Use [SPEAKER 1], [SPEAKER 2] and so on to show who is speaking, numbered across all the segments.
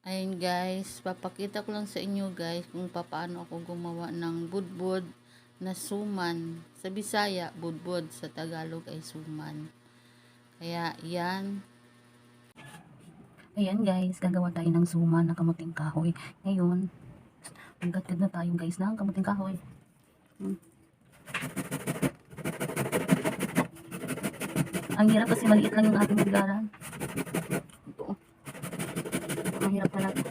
[SPEAKER 1] Ayun guys, papakita ko lang sa inyo guys kung paano ako gumawa ng budbud na suman. Sa Bisaya, budbud. Sa Tagalog ay suman. Kaya yan.
[SPEAKER 2] Ayan guys, gagawa tayo ng suman na kamuting kahoy. Ngayon, magkatid na tayo guys ng kamuting kahoy. Ang hirap kasi maliit lang yung ating bigaran. Ito. Ang hirap talaga.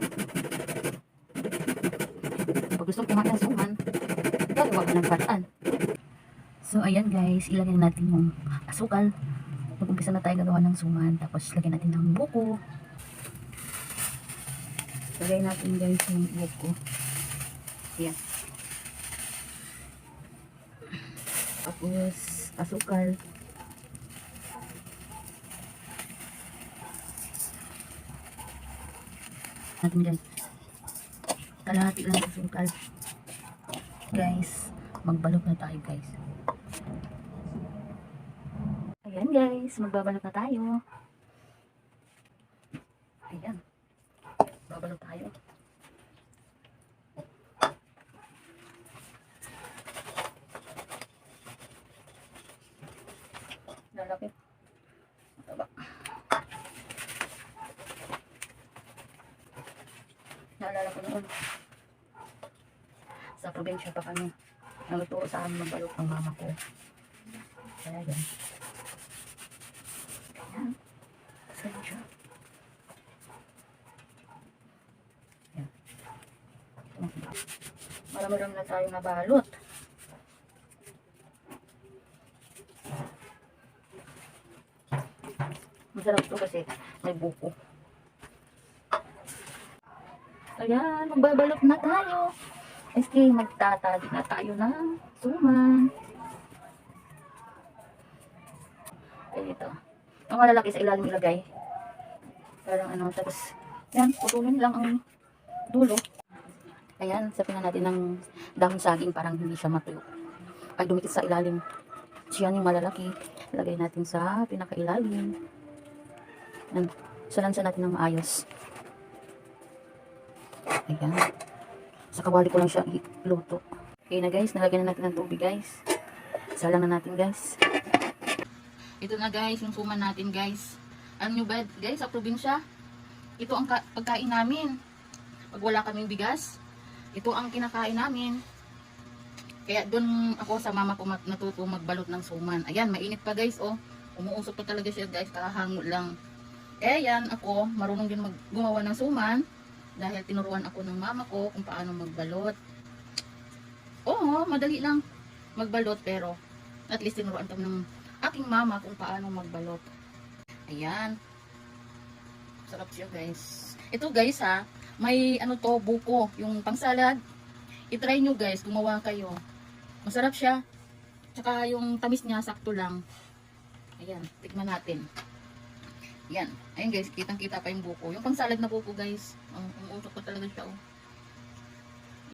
[SPEAKER 2] Pag gusto kumain ng suman, gagawa ka ng paraan. So ayan guys, ilagay na natin yung asukal. Mag-umpisa na tayo gagawa ng suman. Tapos lagyan natin ng buko. Lagay natin guys yung buko. Ayan. Tapos asukal. Natin guys. Kalahati lang ang asukal. Guys, magbalot na tayo guys. Ayan guys, magbabalot na tayo. Ayan. Babalot tayo. Lalaki. Mataba. Naalala ko noon. Sa probinsya pa kami. Nagturo sa amin magbalot ng mama ko. Kaya yan. Ayan. Saan siya? Ayan. Marami-rami na tayo nabalot. Masarap to kasi may buko. Ayan, magbabalot na tayo. Okay, magtatali na tayo ng suman. Okay, ito. Ang malalaki sa ilalim ilagay. Parang ano, tapos, yan, putulin lang ang dulo. Ayan, sapin na natin ng dahon saging parang hindi siya matuyo. Pag dumikit sa ilalim, siya yung malalaki. Lagay natin sa pinakailalim. Yan, salansan natin ng maayos. Ayan. Sa kawali ko lang siya iluto. Okay na guys, nalagyan na natin ng tubig guys. Salang na natin guys.
[SPEAKER 1] Ito na guys, yung suman natin guys. Ano nyo ba guys, sa probinsya? Ito ang pagkain namin. Pag wala kaming bigas, ito ang kinakain namin. Kaya doon ako sa mama ko natuto magbalot ng suman. Ayan, mainit pa guys, oh. Umuusok pa talaga siya guys, kakahango lang. Eh yan, ako, marunong din gumawa ng suman. Dahil tinuruan ako ng mama ko kung paano magbalot. Oo, madali lang magbalot pero at least tinuruan kami ng aking mama kung paano magbalot. Ayan. Sarap siya guys. Ito guys ha, may ano to, buko. Yung pangsalad. I-try nyo guys, gumawa kayo. Masarap siya. Tsaka yung tamis niya, sakto lang. Ayan, tikman natin. Yan. Ayun guys, kitang-kita pa yung buko. Yung pangsalad na buko guys. Umuusok pa talaga siya oh.